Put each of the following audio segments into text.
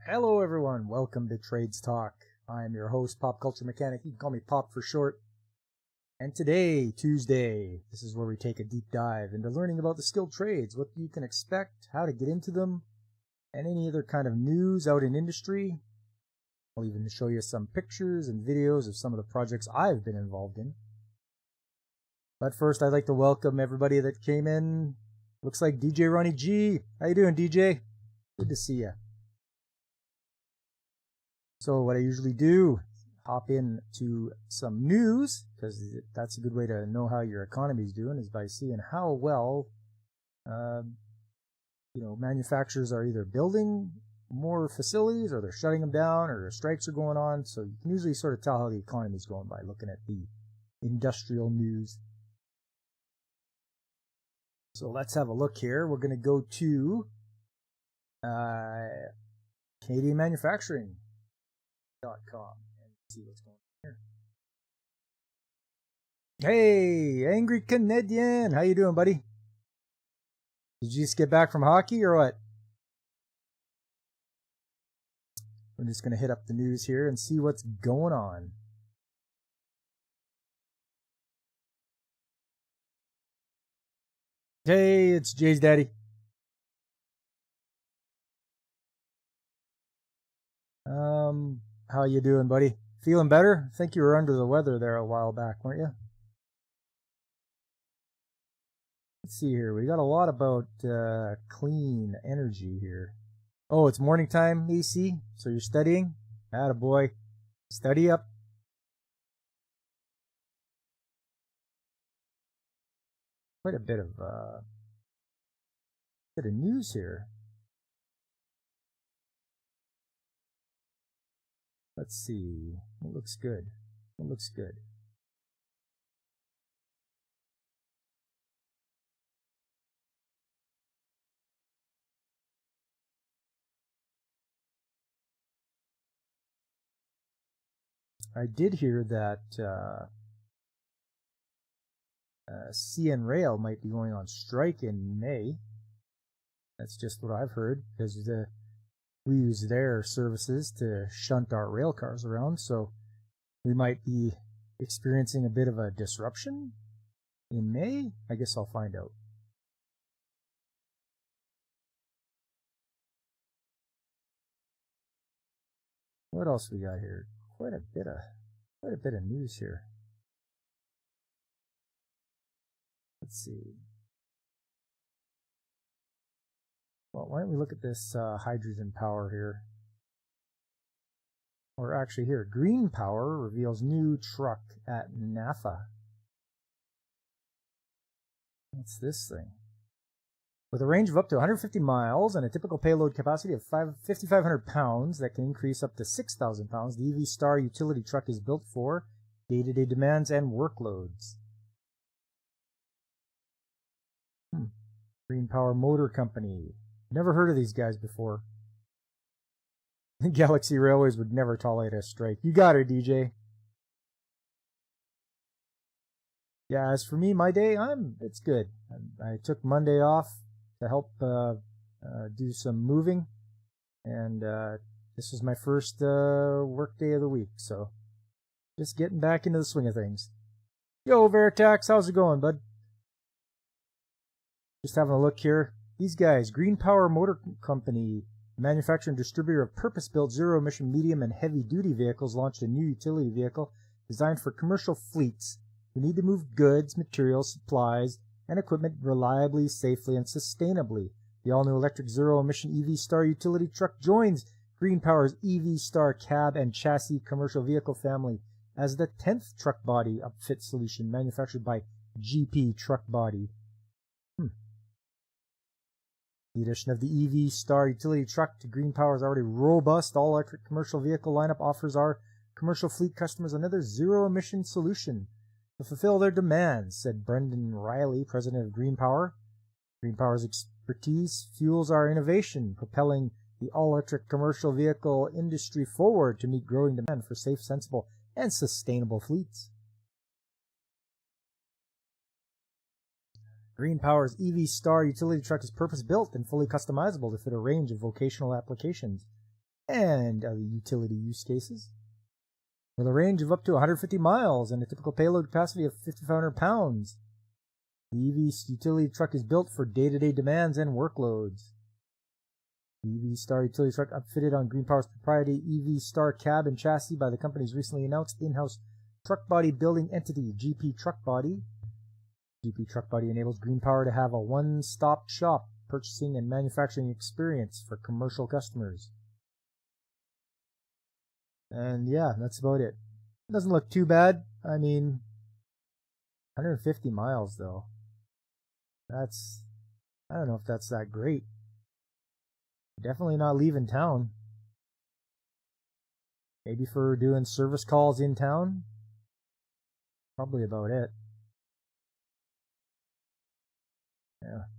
Hello everyone, welcome to Trades Talk. I'm your host, Pop Culture Mechanic. You can call me Pop for short. And today, Tuesday, this is where we take a deep dive into learning about the skilled trades, what you can expect, how to get into them, and any other kind of news out in industry. I'll even show you some pictures and videos of some of the projects I've been involved in. But first, I'd like to welcome everybody that came in. Looks like DJ Ronnie G. How you doing, DJ? Good to see you. So what I usually do, hop into some news, because that's a good way to know how your economy is doing, is by seeing how well, manufacturers are either building more facilities, or they're shutting them down, or strikes are going on. So you can usually sort of tell how the economy is going by looking at the industrial news. So let's have a look here. We're going to go to Canadian Manufacturing.com and see what's going on here. Hey, Angry Canadian, how you doing, buddy? Did you just get back from hockey or what? I'm just going to hit up the news here and see what's going on. Hey, it's Jay's daddy. How you doing, buddy? Feeling better? I think you were under the weather there a while back, weren't you? Let's see here. We got a lot about clean energy here. Oh, it's morning time, AC? So you're studying? Attaboy. Study up. Quite a bit of news here. Let's see. It looks good. It looks good. I did hear that CN Rail might be going on strike in May. That's just what I've heard, because we use their services to shunt our rail cars around, so we might be experiencing a bit of a disruption in May. I guess I'll find out. What else we got here? Quite a bit of news here. Let's see. Well, why don't we look at this hydrogen power here? Or actually here, Green Power reveals new truck at NAFA. What's this thing? With a range of up to 150 miles and a typical payload capacity of 5,500 pounds that can increase up to 6,000 pounds, the EV Star utility truck is built for day-to-day demands and workloads. Green Power Motor Company. Never heard of these guys before. Galaxy Railways would never tolerate a strike. You got her, DJ. Yeah, as for me, my day, it's good. I took Monday off to help do some moving, and this was my first work day of the week, so just getting back into the swing of things. Yo, Veritax, how's it going, bud? Just having a look here. These guys, Green Power Motor Company, manufacturer and distributor of purpose-built zero-emission medium and heavy-duty vehicles, launched a new utility vehicle designed for commercial fleets who need to move goods, materials, supplies, and equipment reliably, safely, and sustainably. The all-new electric zero-emission EV Star utility truck joins Green Power's EV Star cab and chassis commercial vehicle family as the 10th truck body upfit solution manufactured by GP Truck Body. The addition of the EV Star utility truck to Green Power's already robust all-electric commercial vehicle lineup offers our commercial fleet customers another zero-emission solution to fulfill their demands, said Brendan Riley, president of Green Power. Green Power's expertise fuels our innovation, propelling the all-electric commercial vehicle industry forward to meet growing demand for safe, sensible, and sustainable fleets. Green Power's EV Star utility truck is purpose-built and fully customizable to fit a range of vocational applications. and other utility use cases. With a range of up to 150 miles and a typical payload capacity of 5,500 pounds, the EV utility truck is built for day-to-day demands and workloads. The EV Star utility truck outfitted on Green Power's proprietary EV Star cab and chassis by the company's recently announced in-house truck body building entity, GP Truck Body. GP Truck Body enables Green Power to have a one-stop shop purchasing and manufacturing experience for commercial customers. And yeah, that's about it. It doesn't look too bad. I mean, 150 miles though. I don't know if that's that great. Definitely not leaving town. Maybe for doing service calls in town. Probably about it.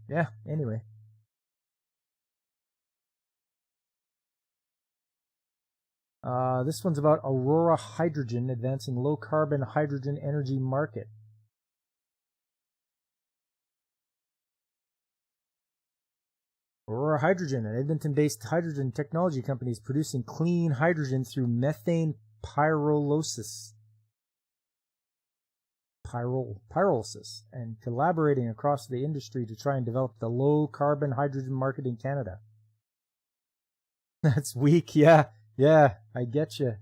Yeah, anyway. This one's about Aurora Hydrogen advancing low-carbon hydrogen energy market. Aurora Hydrogen, an Edmonton-based hydrogen technology company, is producing clean hydrogen through methane pyrolysis. And collaborating across the industry to try and develop the low-carbon hydrogen market in Canada. That's weak, yeah, I get you.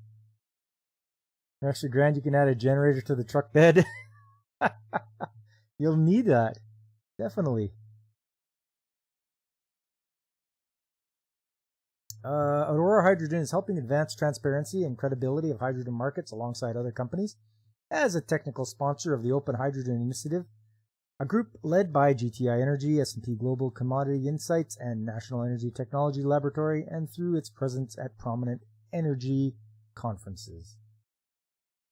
An extra grand, you can add a generator to the truck bed. You'll need that, definitely. Aurora Hydrogen is helping advance transparency and credibility of hydrogen markets alongside other companies as a technical sponsor of the Open Hydrogen Initiative, a group led by GTI Energy, S&P Global Commodity Insights, and National Energy Technology Laboratory, and through its presence at prominent energy conferences.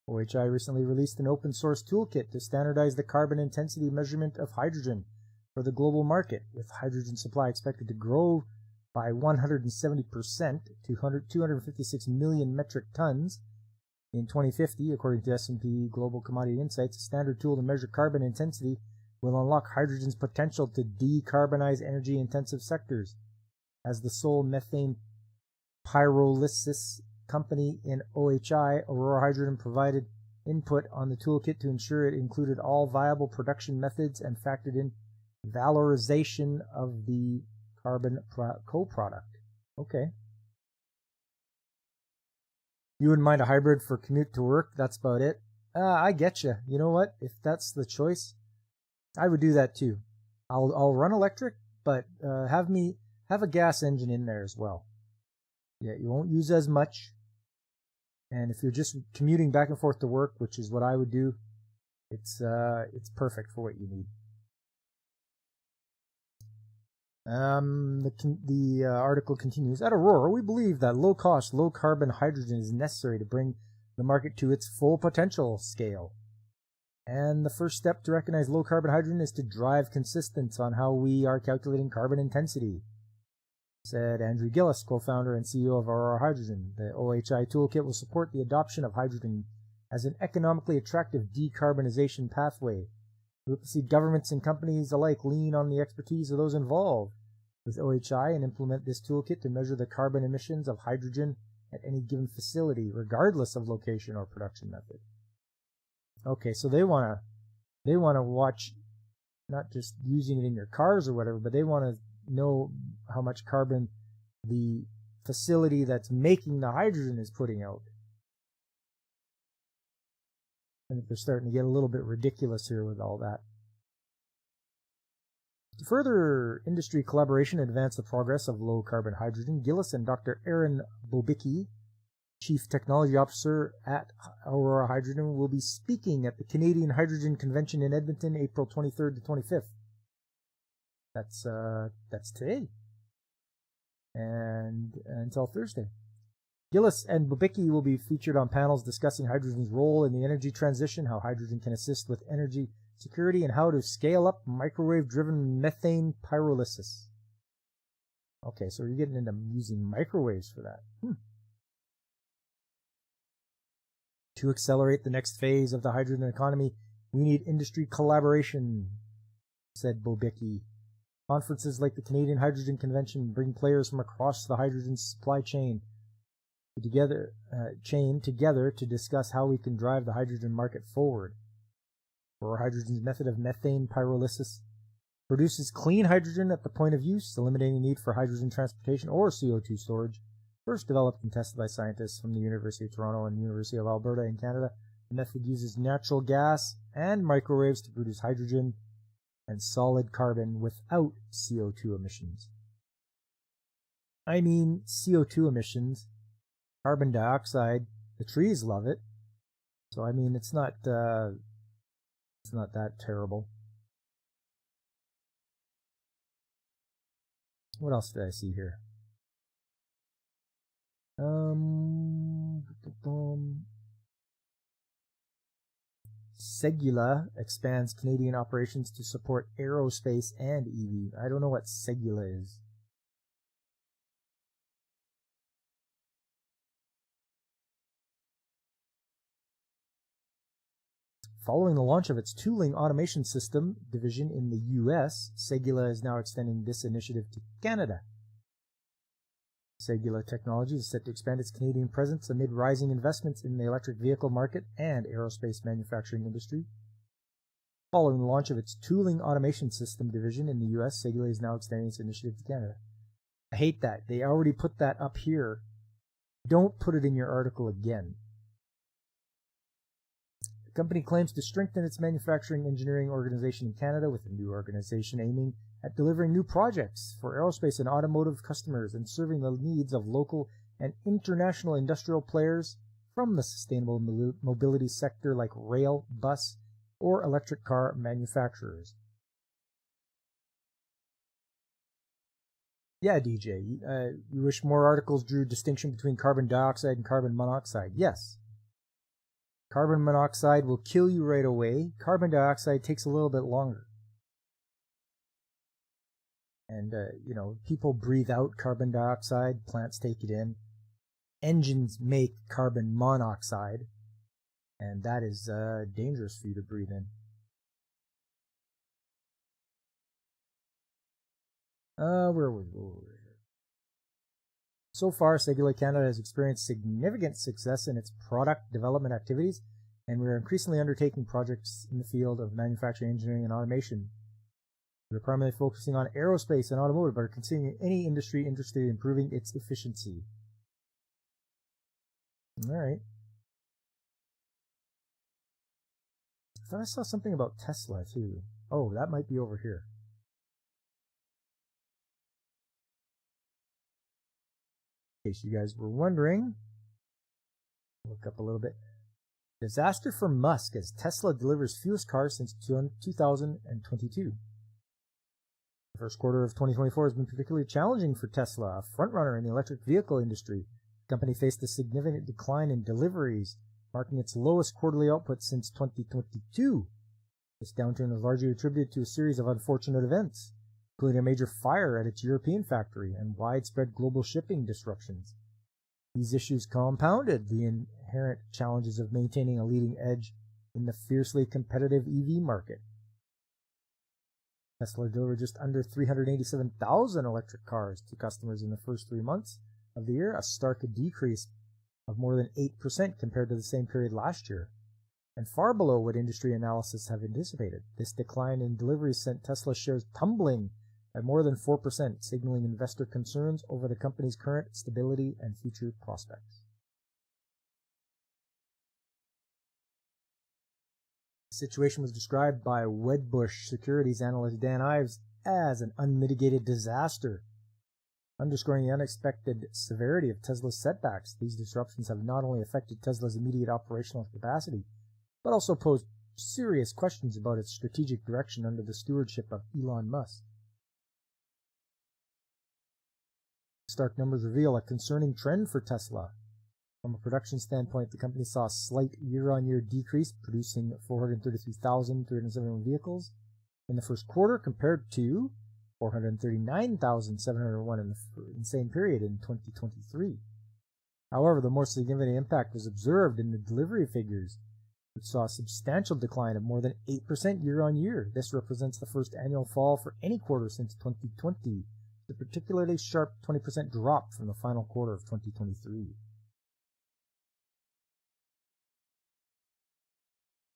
OHI recently released an open source toolkit to standardize the carbon intensity measurement of hydrogen for the global market, with hydrogen supply expected to grow by 170% to 256 million metric tons in 2050, according to S&P Global Commodity Insights. A standard tool to measure carbon intensity will unlock hydrogen's potential to decarbonize energy-intensive sectors. As the sole methane pyrolysis company in OHI, Aurora Hydrogen provided input on the toolkit to ensure it included all viable production methods and factored in valorization of the carbon co-product. Okay. You wouldn't mind a hybrid for commute to work? That's about it. I get you. You know what? If that's the choice, I would do that too. I'll run electric, but have a gas engine in there as well. Yeah, you won't use as much. And if you're just commuting back and forth to work, which is what I would do, it's perfect for what you need. The article continues. At Aurora, we believe that low-cost, low-carbon hydrogen is necessary to bring the market to its full potential scale. And the first step to recognize low-carbon hydrogen is to drive consistency on how we are calculating carbon intensity, said Andrew Gillis, co-founder and CEO of Aurora Hydrogen. The OHI toolkit will support the adoption of hydrogen as an economically attractive decarbonization pathway. We hope to see governments and companies alike lean on the expertise of those involved with OHI and implement this toolkit to measure the carbon emissions of hydrogen at any given facility, regardless of location or production method. Okay, so they want to watch not just using it in your cars or whatever, but they want to know how much carbon the facility that's making the hydrogen is putting out. I think they're starting to get a little bit ridiculous here with all that. To further industry collaboration and advance the progress of low-carbon hydrogen, Gillis and Dr. Aaron Bobicki, Chief Technology Officer at Aurora Hydrogen, will be speaking at the Canadian Hydrogen Convention in Edmonton, April 23rd to 25th. That's today. And until Thursday. Gillis and Bobicki will be featured on panels discussing hydrogen's role in the energy transition, how hydrogen can assist with energy security, and how to scale up microwave-driven methane pyrolysis. Okay, so you're getting into using microwaves for that. To accelerate the next phase of the hydrogen economy, we need industry collaboration, said Bobicki. Conferences like the Canadian Hydrogen Convention bring players from across the hydrogen supply chain together to discuss how we can drive the hydrogen market forward. For Hydrogen's method of methane pyrolysis produces clean hydrogen at the point of use, eliminating the need for hydrogen transportation or CO2 storage. First developed and tested by scientists from the University of Toronto and University of Alberta in Canada, the method uses natural gas and microwaves to produce hydrogen and solid carbon without CO2 emissions. I mean, CO2 emissions, carbon dioxide, the trees love it. So, I mean, it's not that terrible. What else did I see here? Segula expands Canadian operations to support aerospace and EV. I don't know what Segula is. Following the launch of its tooling automation system division in the U.S., Segula is now extending this initiative to Canada. Segula Technologies is set to expand its Canadian presence amid rising investments in the electric vehicle market and aerospace manufacturing industry. Following the launch of its tooling automation system division in the U.S., Segula is now extending its initiative to Canada. I hate that. They already put that up here. Don't put it in your article again. The company claims to strengthen its manufacturing engineering organization in Canada with a new organization aiming at delivering new projects for aerospace and automotive customers and serving the needs of local and international industrial players from the sustainable mobility sector like rail, bus, or electric car manufacturers. Yeah, DJ, you wish more articles drew distinction between carbon dioxide and carbon monoxide. Yes. Carbon monoxide will kill you right away. Carbon dioxide takes a little bit longer. And, people breathe out carbon dioxide, plants take it in. Engines make carbon monoxide, and that is dangerous for you to breathe in. Where were we? So far, Segula Canada has experienced significant success in its product development activities, and we are increasingly undertaking projects in the field of manufacturing, engineering, and automation. We are primarily focusing on aerospace and automotive, but are considering any industry interested in improving its efficiency. All right. I thought I saw something about Tesla, too. Oh, that might be over here. In case you guys were wondering, look up a little bit. Disaster for Musk as Tesla delivers fewest cars since 2022. The first quarter of 2024 has been particularly challenging for Tesla, a frontrunner in the electric vehicle industry. The company faced a significant decline in deliveries, marking its lowest quarterly output since 2022. This downturn was largely attributed to a series of unfortunate events, including a major fire at its European factory and widespread global shipping disruptions. These issues compounded the inherent challenges of maintaining a leading edge in the fiercely competitive EV market. Tesla delivered just under 387,000 electric cars to customers in the first 3 months of the year, a stark decrease of more than 8% compared to the same period last year, and far below what industry analysts have anticipated. This decline in deliveries sent Tesla shares tumbling by more than 4%, signaling investor concerns over the company's current stability and future prospects. The situation was described by Wedbush Securities analyst Dan Ives as an unmitigated disaster, underscoring the unexpected severity of Tesla's setbacks. These disruptions have not only affected Tesla's immediate operational capacity, but also posed serious questions about its strategic direction under the stewardship of Elon Musk. Stark numbers reveal a concerning trend for Tesla. From a production standpoint, the company saw a slight year-on-year decrease, producing 433,371 vehicles in the first quarter compared to 439,701 in the same period in 2023. However, the more significant impact was observed in the delivery figures, which saw a substantial decline of more than 8% year-on-year. This represents the first annual fall for any quarter since 2020, a particularly sharp 20% drop from the final quarter of 2023.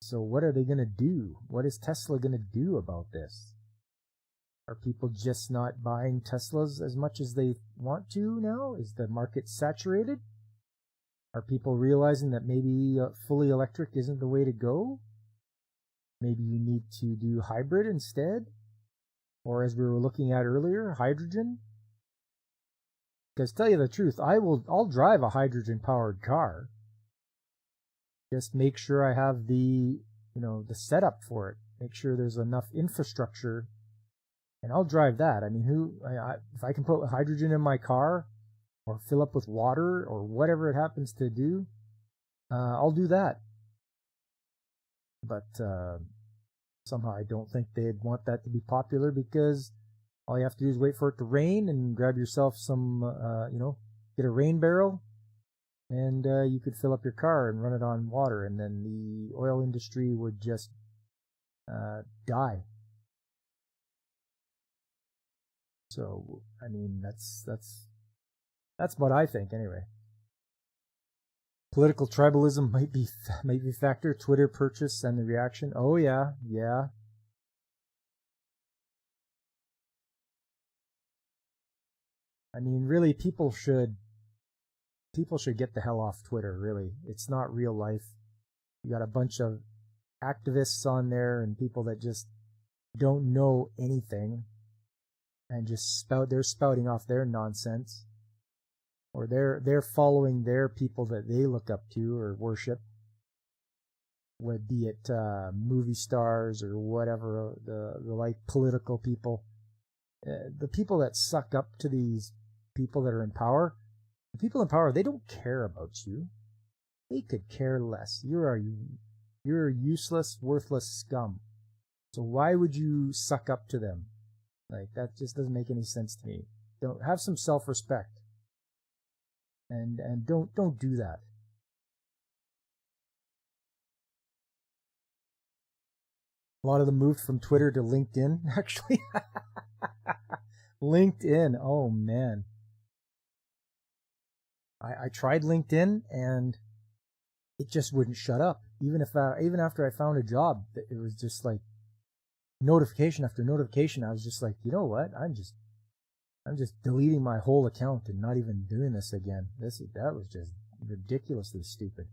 So what are they going to do? What is Tesla going to do about this? Are people just not buying Teslas as much as they want to now? Is the market saturated? Are people realizing that maybe fully electric isn't the way to go? Maybe you need to do hybrid instead? Or as we were looking at earlier, hydrogen? Because to tell you the truth, I'll drive a hydrogen powered car. Just make sure I have the setup for it. Make sure there's enough infrastructure, and I'll drive that. I mean, if I can put hydrogen in my car, or fill up with water, or whatever it happens to do, I'll do that. But somehow I don't think they'd want that to be popular, because all you have to do is wait for it to rain and grab yourself some, get a rain barrel, and you could fill up your car and run it on water, and then the oil industry would just die. So, I mean, that's what I think anyway. Political tribalism might be a factor. Twitter purchase and the reaction. Oh yeah. I mean, really, people should get the hell off Twitter, really. It's not real life. You got a bunch of activists on there and people that just don't know anything and just they're spouting off their nonsense. Or they're following their people that they look up to or worship. Be it movie stars or whatever, the like political people. The people that suck up to these people that are in power, the people in power, they don't care about you. They could care less. You're a useless, worthless scum. So why would you suck up to them? Like, that just doesn't make any sense to me. Don't have some self-respect. And don't do that. A lot of them moved from Twitter to LinkedIn, actually. LinkedIn, oh man. I tried LinkedIn and it just wouldn't shut up. Even after I found a job, it was just like notification after notification. I was just like, you know what? I'm just deleting my whole account and not even doing this again. That was just ridiculously stupid.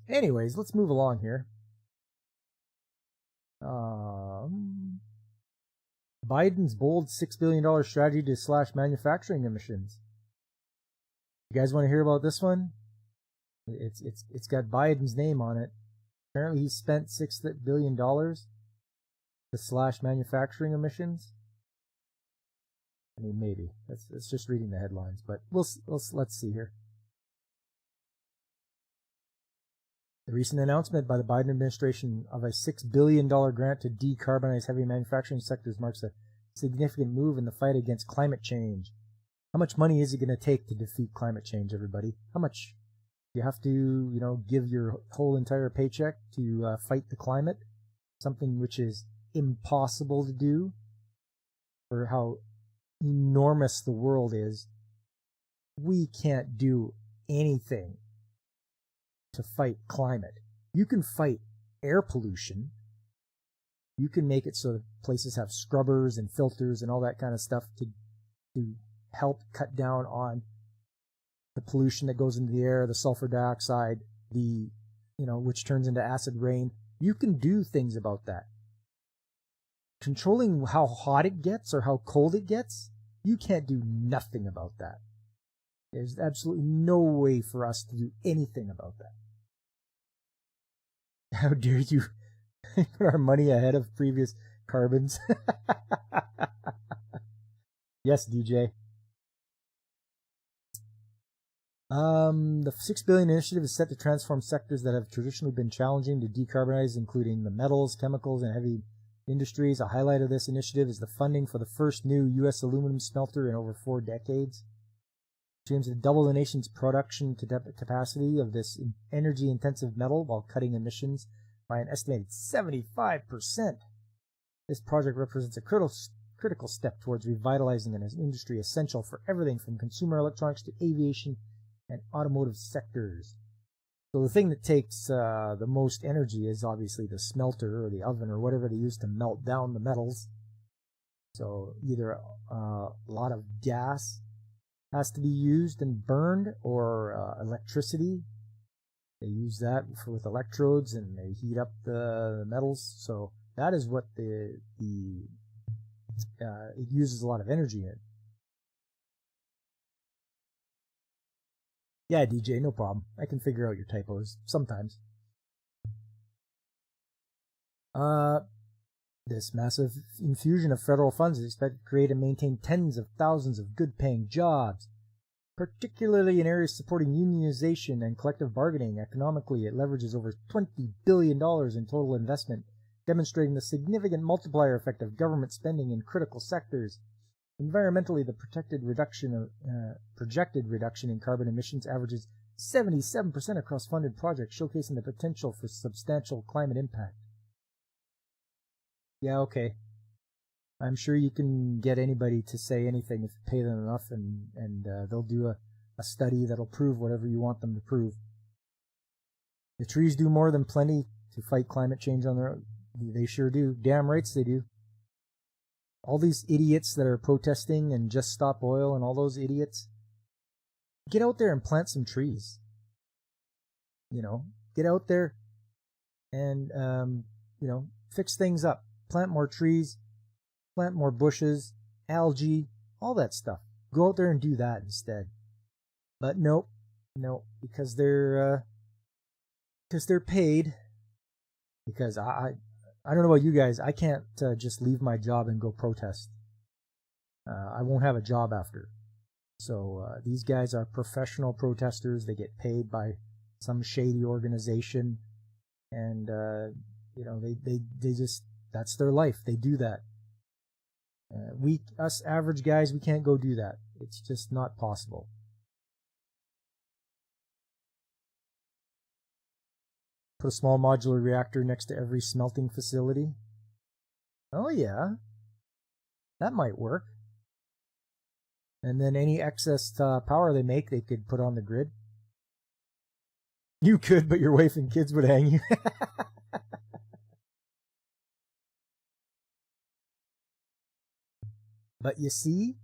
Anyways, let's move along here. Biden's bold $6 billion strategy to slash manufacturing emissions. You guys want to hear about this one? It's got Biden's name on it. Apparently he spent $6 billion to slash manufacturing emissions. I mean, maybe. It's just reading the headlines, but let's see here. The recent announcement by the Biden administration of a $6 billion grant to decarbonize heavy manufacturing sectors marks a significant move in the fight against climate change. How much money is it going to take to defeat climate change, everybody? How much? You have to, give your whole entire paycheck to fight the climate? Something which is impossible to do, for how enormous the world is. We can't do anything to fight climate. You can fight air pollution. You can make it so that places have scrubbers and filters and all that kind of stuff to help cut down on the pollution that goes into the air, the sulfur dioxide, which turns into acid rain. You can do things about that. Controlling how hot it gets or how cold it gets, you can't do nothing about that. There's absolutely no way for us to do anything about that. How dare you put our money ahead of previous carbons? Yes, DJ. The $6 billion initiative is set to transform sectors that have traditionally been challenging to decarbonize, including the metals, chemicals, and heavy industries. A highlight of this initiative is the funding for the first new U.S. aluminum smelter in over 4 decades. It aims to double the nation's production capacity of this energy-intensive metal while cutting emissions by an estimated 75%. This project represents a critical step towards revitalizing an industry essential for everything from consumer electronics to aviation and automotive sectors. So the thing that takes the most energy is obviously the smelter or the oven or whatever they use to melt down the metals. So either a lot of gas has to be used and burned, or electricity. They use that with electrodes and they heat up the metals. So that is what it uses a lot of energy in. Yeah, DJ, no problem. I can figure out your typos sometimes. This massive infusion of federal funds is expected to create and maintain tens of thousands of good-paying jobs, particularly in areas supporting unionization and collective bargaining. Economically, it leverages over $20 billion in total investment, demonstrating the significant multiplier effect of government spending in critical sectors. Environmentally, the projected reduction in carbon emissions averages 77% across funded projects, showcasing the potential for substantial climate impact. Yeah, okay. I'm sure you can get anybody to say anything if you pay them enough, and they'll do a study that'll prove whatever you want them to prove. The trees do more than plenty to fight climate change on their own. They sure do. Damn rights they do. All these idiots that are protesting and Just Stop Oil and all those idiots, get out there and plant some trees. You know, get out there and, fix things up. Plant more trees, plant more bushes, algae, all that stuff. Go out there and do that instead. But nope, because they're paid. Because I don't know about you guys, I can't just leave my job and go protest. I won't have a job after. So these guys are professional protesters. They get paid by some shady organization, and they just, that's their life. They do that. Us average guys, we can't go do that. It's just not possible. Put a small modular reactor next to every smelting facility. Oh yeah, that might work. And then any excess power they make, they could put on the grid. You could, but your wife and kids would hang you. But you see,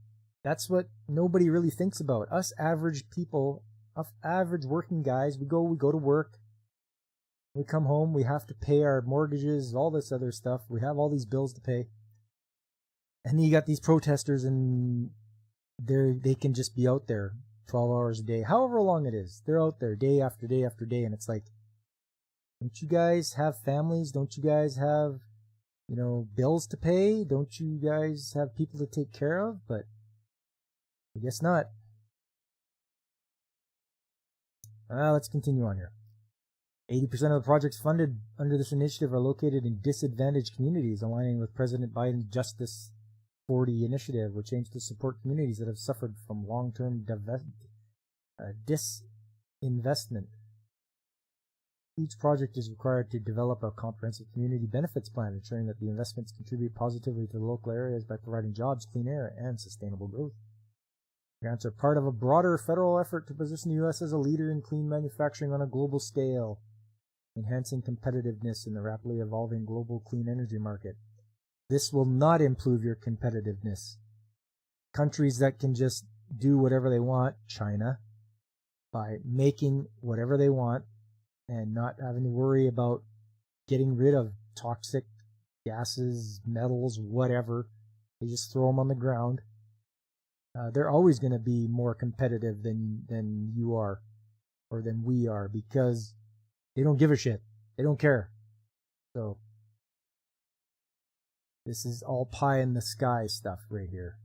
that's what nobody really thinks about. Us average people, average working guys, we go to work. We come home, we have to pay our mortgages, all this other stuff. We have all these bills to pay. And then you got these protesters, and they can just be out there 12 hours a day, however long it is. They're out there day after day after day, and it's like, don't you guys have families? Don't you guys have, bills to pay? Don't you guys have people to take care of? But I guess not. Let's continue on here. 80% of the projects funded under this initiative are located in disadvantaged communities, aligning with President Biden's Justice 40 initiative, which aims to support communities that have suffered from long-term disinvestment. Each project is required to develop a comprehensive community benefits plan, ensuring that the investments contribute positively to the local areas by providing jobs, clean air, and sustainable growth. Grants are part of a broader federal effort to position the U.S. as a leader in clean manufacturing on a global scale, enhancing competitiveness in the rapidly evolving global clean energy market. This will not improve your competitiveness. Countries that can just do whatever they want, China, by making whatever they want and not having to worry about getting rid of toxic gases, metals, whatever. They just throw them on the ground. They're always going to be more competitive than you are, or than we are, because they don't give a shit. They don't care. So this is all pie in the sky stuff right here.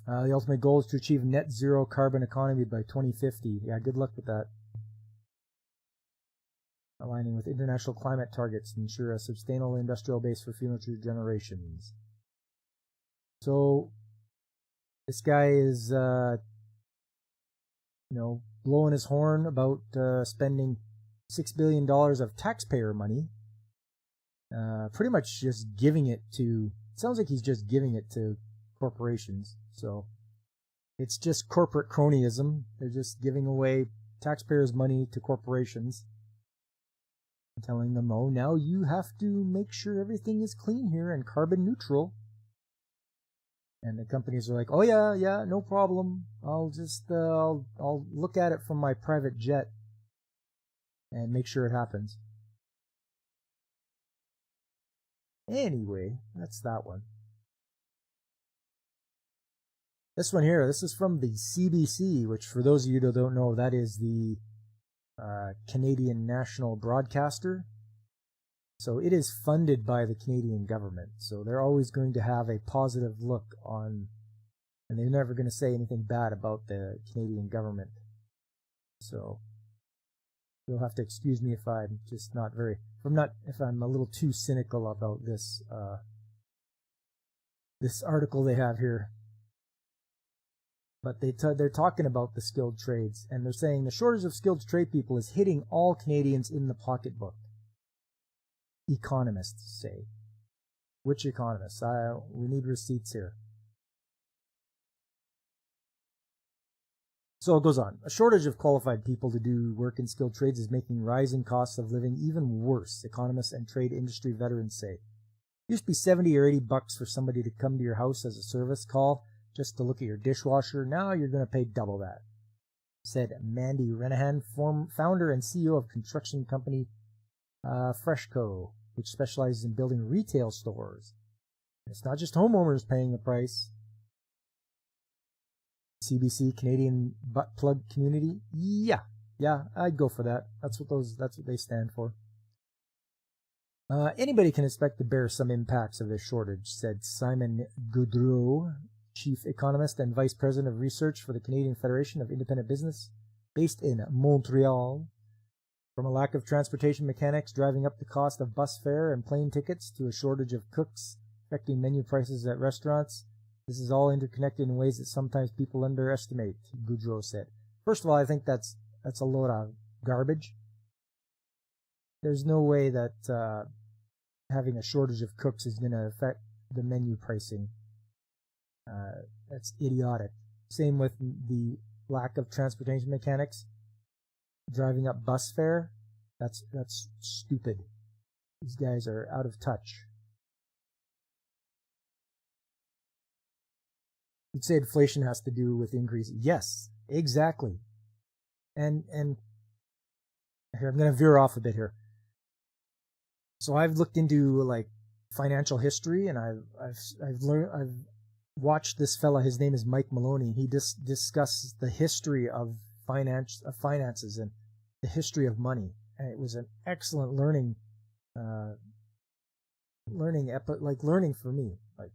The ultimate goal is to achieve net zero carbon economy by 2050. Yeah, good luck with that. Aligning with international climate targets to ensure a sustainable industrial base for future generations. So this guy is, blowing his horn about spending $6 billion of taxpayer money. Pretty much just giving it to, sounds like he's just giving it to corporations. So it's just corporate cronyism. They're just giving away taxpayers' money to corporations, telling them, oh, now you have to make sure everything is clean here and carbon neutral. And the companies are like, oh yeah, no problem. I'll just, I'll look at it from my private jet and make sure it happens. Anyway, that's that one. This one here, this is from the CBC, which for those of you that don't know, that is the Canadian national broadcaster. So it is funded by the Canadian government. So they're always going to have a positive look on, and they're never going to say anything bad about the Canadian government. So you'll have to excuse me if I'm just not very, if I'm a little too cynical about this, this article they have here. But they're talking about the skilled trades, and they're saying the shortage of skilled trade people is hitting all Canadians in the pocketbook. Economists say. Which economists? We need receipts here. So it goes on. A shortage of qualified people to do work in skilled trades is making rising costs of living even worse, economists and trade industry veterans say. It used to be $70 or $80 for somebody to come to your house as a service call just to look at your dishwasher. Now you're going to pay double that, said Mandy Renahan, founder and CEO of construction company Freshco, which specializes in building retail stores. It's not just homeowners paying the price. CBC, Canadian Butt Plug Community. Yeah, I'd go for that. That's what they stand for. Anybody can expect to bear some impacts of this shortage, said Simon Goudreau, Chief Economist and Vice President of Research for the Canadian Federation of Independent Business, based in Montreal. From a lack of transportation mechanics driving up the cost of bus fare and plane tickets to a shortage of cooks affecting menu prices at restaurants, this is all interconnected in ways that sometimes people underestimate, Goudreau said. First of all, I think that's a load of garbage. There's no way that having a shortage of cooks is going to affect the menu pricing. That's idiotic. Same with the lack of transportation mechanics driving up bus fare. That's stupid. These guys are out of touch. You'd say inflation has to do with increase. Yes, exactly. And here, I'm going to veer off a bit here. So I've looked into like financial history, and I've watched this fella. His name is Mike Maloney. He discusses the history of finances and the history of money. And it was an excellent learning for me. Like,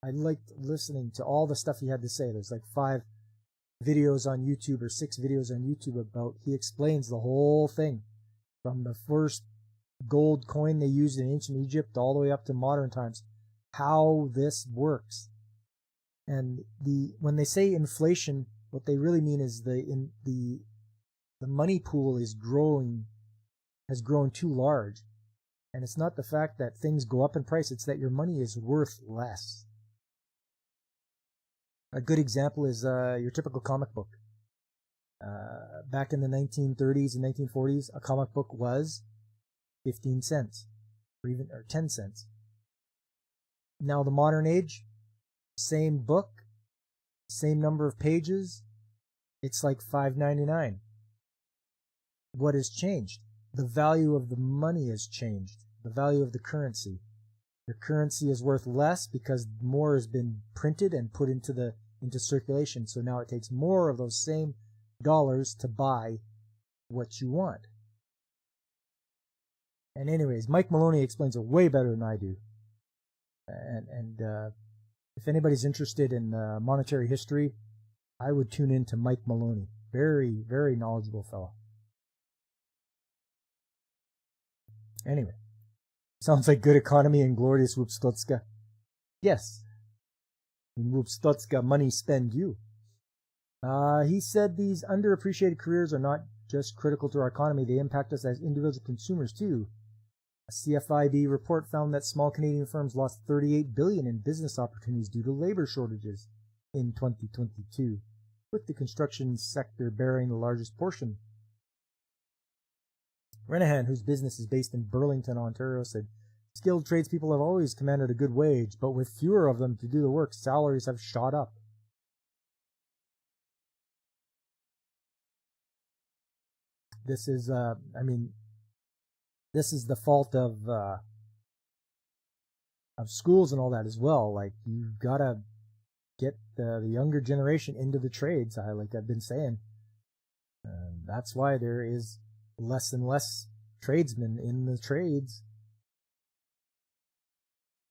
I liked listening to all the stuff he had to say. There's like 5 videos on YouTube or 6 videos on YouTube about, he explains the whole thing from the first gold coin they used in ancient Egypt all the way up to modern times, how this works. And when they say inflation, what they really mean is the money pool has grown too large. And it's not the fact that things go up in price, it's that your money is worth less. A good example is your typical comic book. Back in the 1930s and 1940s, a comic book was 15 cents or 10 cents. Now the modern age, same book, same number of pages, it's like $5.99. What has changed? The value of the money has changed. The value of the currency. Your currency is worth less because more has been printed and put into circulation. So now it takes more of those same dollars to buy what you want. And anyways, Mike Maloney explains it way better than I do. And if anybody's interested in monetary history, I would tune in to Mike Maloney. Very, very knowledgeable fellow. Anyway, sounds like good economy and glorious Wupstotska. Yes. In Wupstotska, money spend you. He said these underappreciated careers are not just critical to our economy, they impact us as individual consumers too. A CFIB report found that small Canadian firms lost $38 billion in business opportunities due to labor shortages in 2022, with the construction sector bearing the largest portion Renahan, whose business is based in Burlington, Ontario, said, skilled tradespeople have always commanded a good wage, but with fewer of them to do the work, salaries have shot up. This is, this is the fault of schools and all that as well. Like, you've got to get the younger generation into the trades, like I've been saying. That's why there is less and less tradesmen in the trades.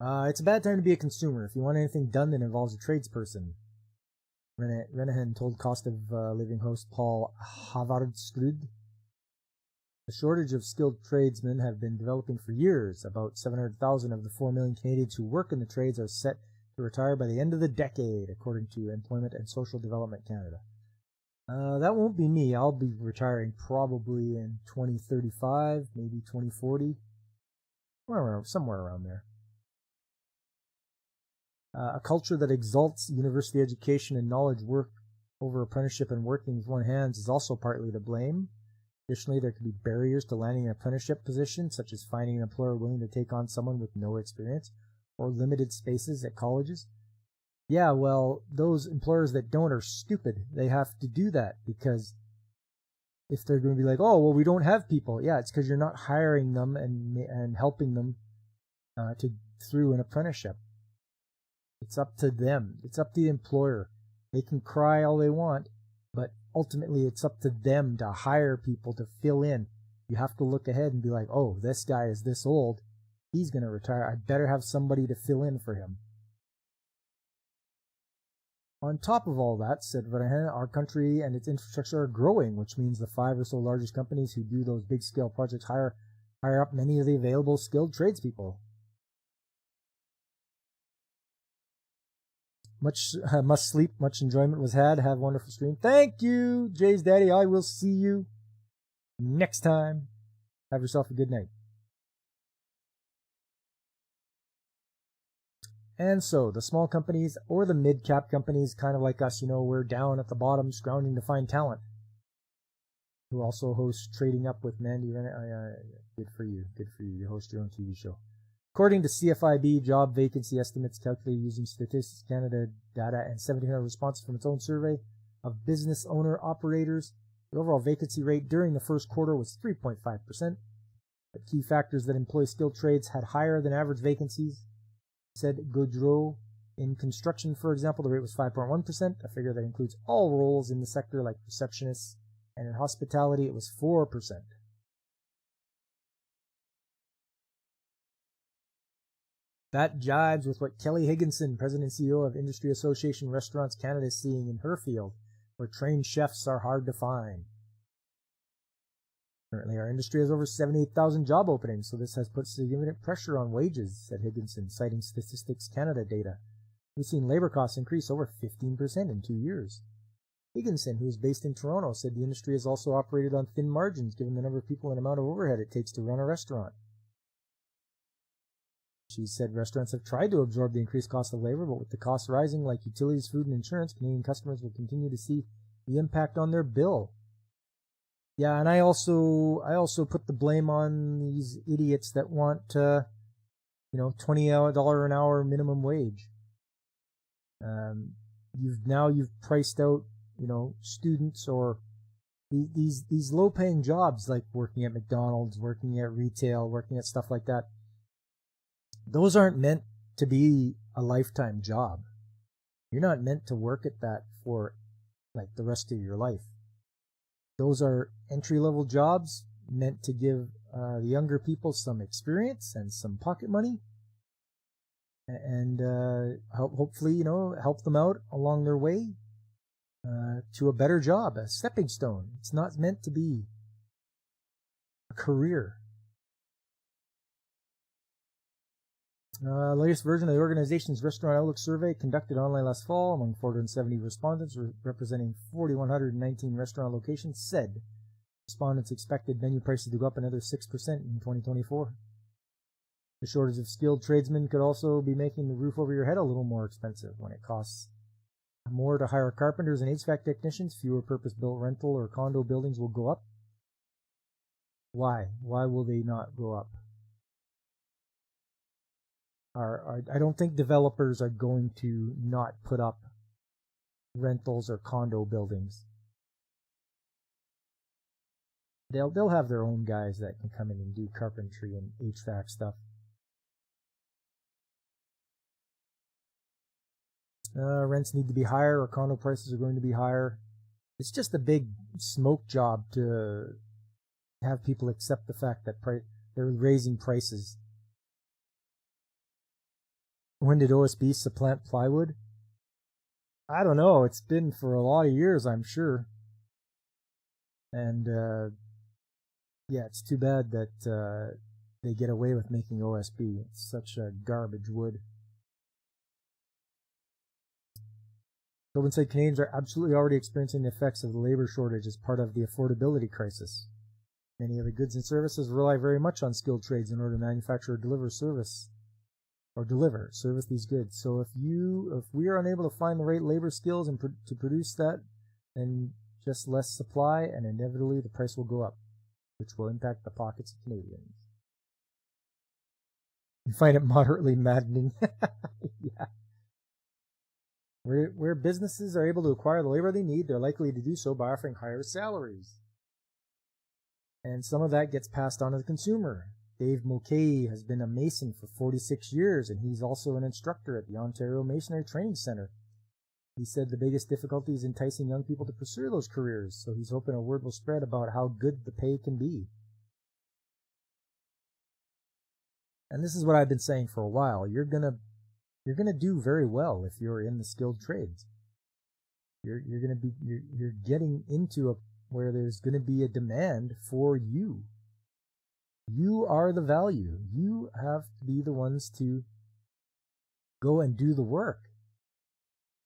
It's a bad time to be a consumer. If you want anything done that involves a tradesperson, Renahan told cost of living host Paul Havardsrud. The shortage of skilled tradesmen have been developing for years. About 700,000 of the 4 million Canadians who work in the trades are set to retire by the end of the decade, according to Employment and Social Development Canada. That won't be me. I'll be retiring probably in 2035, maybe 2040, somewhere around there. A culture that exalts university education and knowledge work over apprenticeship and working with one hand is also partly to blame. Additionally, there could be barriers to landing an apprenticeship position, such as finding an employer willing to take on someone with no experience, or limited spaces at colleges. Yeah, well, those employers that don't are stupid. They have to do that, because if they're going to be like, oh, well, we don't have people. Yeah, it's because you're not hiring them and helping them through an apprenticeship. It's up to them. It's up to the employer. They can cry all they want, but ultimately it's up to them to hire people to fill in. You have to look ahead and be like, oh, this guy is this old. He's going to retire. I better have somebody to fill in for him. On top of all that, said Renahan, our country and its infrastructure are growing, which means the 5 or so largest companies who do those big-scale projects hire up many of the available skilled tradespeople. Must sleep, much enjoyment was had. Have a wonderful stream. Thank you, Jay's daddy. I will see you next time. Have yourself a good night. And so, the small companies or the mid-cap companies, kind of like us, we're down at the bottom scrounging to find talent. Who also hosts Trading Up with Mandy Renahan. Good for you. Good for you. You host your own TV show. According to CFIB job vacancy estimates calculated using Statistics Canada data and 1,700 responses from its own survey of business owner-operators, the overall vacancy rate during the first quarter was 3.5%. But key factors that employ skilled trades had higher than average vacancies, said Gaudreau. In construction, for example, the rate was 5.1%, a figure that includes all roles in the sector like receptionists, and in hospitality it was 4%. That jives with what Kelly Higginson, President and CEO of Industry Association Restaurants Canada, is seeing in her field, where trained chefs are hard to find. Currently, our industry has over 78,000 job openings, so this has put significant pressure on wages, said Higginson, citing Statistics Canada data. We've seen labor costs increase over 15% in 2 years. Higginson, who is based in Toronto, said the industry has also operated on thin margins given the number of people and amount of overhead it takes to run a restaurant. She said restaurants have tried to absorb the increased cost of labor, but with the costs rising like utilities, food, and insurance, Canadian customers will continue to see the impact on their bill. Yeah, and I also put the blame on these idiots that want $20 an hour minimum wage. You've priced out students or these low paying jobs like working at McDonald's, working at retail, working at stuff like that. Those aren't meant to be a lifetime job. You're not meant to work at that for like the rest of your life. Those are entry-level jobs meant to give the younger people some experience and some pocket money, and hopefully help them out along their way to a better job, a stepping stone. It's not meant to be a career. Latest version of the organization's Restaurant Outlook survey, conducted online last fall among 470 respondents representing 4,119 restaurant locations, said respondents expected menu prices to go up another 6% in 2024. The shortage of skilled tradesmen could also be making the roof over your head a little more expensive. When it costs more to hire carpenters and HVAC technicians, fewer purpose-built rental or condo buildings will go up. Why? Why will they not go up? I don't think developers are going to not put up rentals or condo buildings. They'll have their own guys that can come in and do carpentry and HVAC stuff. Rents need to be higher, or condo prices are going to be higher. It's just a big smoke job to have people accept the fact that they're raising prices. When did OSB supplant plywood? I don't know. It's been for a lot of years, I'm sure. And yeah, it's too bad that they get away with making OSB. It's such a garbage wood. Tobin said Canadians are absolutely already experiencing the effects of the labor shortage as part of the affordability crisis. Many of the goods and services rely very much on skilled trades in order to manufacture or deliver service these goods. So if we are unable to find the right labor skills and to produce that, then just less supply, and inevitably the price will go up, which will impact the pockets of Canadians. You find it moderately maddening. Yeah. Where businesses are able to acquire the labor they need, they're likely to do so by offering higher salaries. And some of that gets passed on to the consumer. Dave Mulcahy has been a mason for 46 years, and he's also an instructor at the Ontario Masonry Training Center. He said the biggest difficulty is enticing young people to pursue those careers, so he's hoping a word will spread about how good the pay can be. And this is what I've been saying for a while. You're gonna do very well if you're in the skilled trades. You're getting into where there's going to be a demand for you. You are the value. You have to be the ones to go and do the work.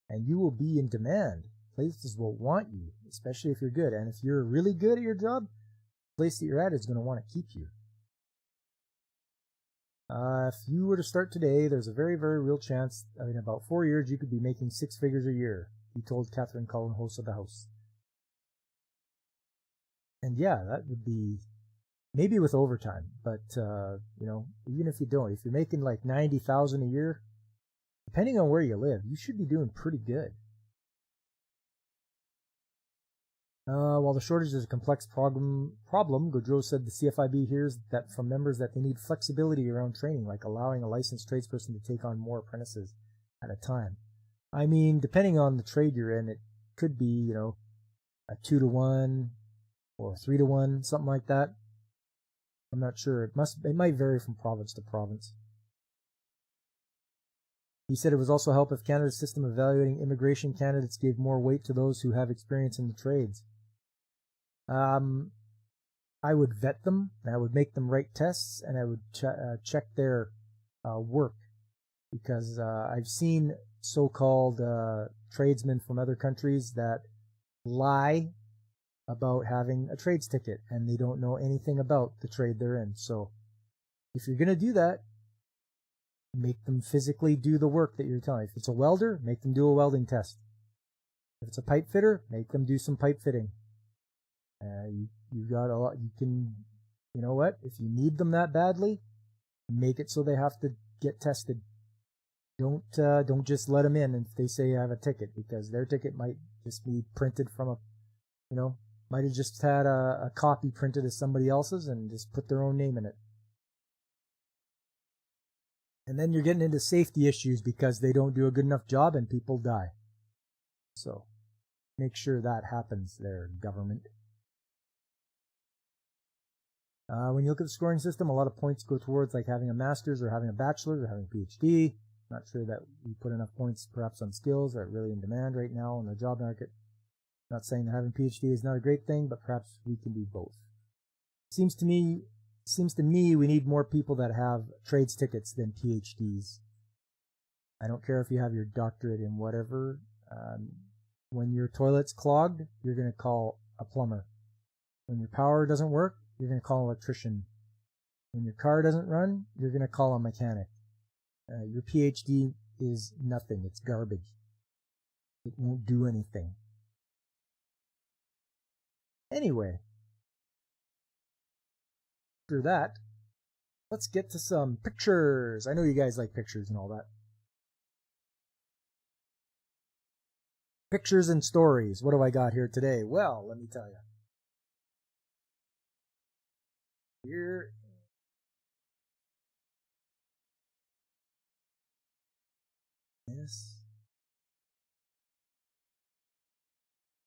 And you will be in demand. Places will want you, especially if you're good. And if you're really good at your job, the place that you're at is going to want to keep you. If you were to start today, there's a very, very real chance in about 4 years you could be making 6 figures a year, he told Catherine Cullen, host of The House. And yeah, that would be maybe with overtime, but even if you don't, if you're making like $90,000 a year, depending on where you live, you should be doing pretty good. While the shortage is a complex problem, Gaudreau said the CFIB hears that from members that they need flexibility around training, like allowing a licensed tradesperson to take on more apprentices at a time. I mean, depending on the trade you're in, it could be, a 2-to-1 or 3-to-1, something like that. I'm not sure. It might vary from province to province. He said it was also help if Canada's system of evaluating immigration candidates gave more weight to those who have experience in the trades. I would vet them, and I would make them write tests, and I would check their work, because I've seen so-called tradesmen from other countries that lie about having a trades ticket, and they don't know anything about the trade they're in. So if you're going to do that, make them physically do the work that you're telling. If it's a welder, make them do a welding test. If it's a pipe fitter, make them do some pipe fitting. You've got a lot. You can, you know what? If you need them that badly, make it so they have to get tested. Don't just let them in if they say I have a ticket, because their ticket might just be printed from might have just had a copy printed as somebody else's and just put their own name in it. And then you're getting into safety issues because they don't do a good enough job and people die. So make sure that happens there, government. When you look at the scoring system, a lot of points go towards like having a master's or having a bachelor's or having a PhD. Not sure that we put enough points perhaps on skills that are really in demand right now in the job market. Not saying that having a PhD is not a great thing, but perhaps we can do both. Seems to me we need more people that have trades tickets than PhDs. I don't care if you have your doctorate in whatever. When your toilet's clogged, you're going to call a plumber. When your power doesn't work, you're going to call an electrician. When your car doesn't run, you're going to call a mechanic. Your PhD is nothing. It's garbage. It won't do anything. Anyway, after that, let's get to some pictures. I know you guys like pictures and all that. Pictures and stories. What do I got here today? Well, let me tell you. Here is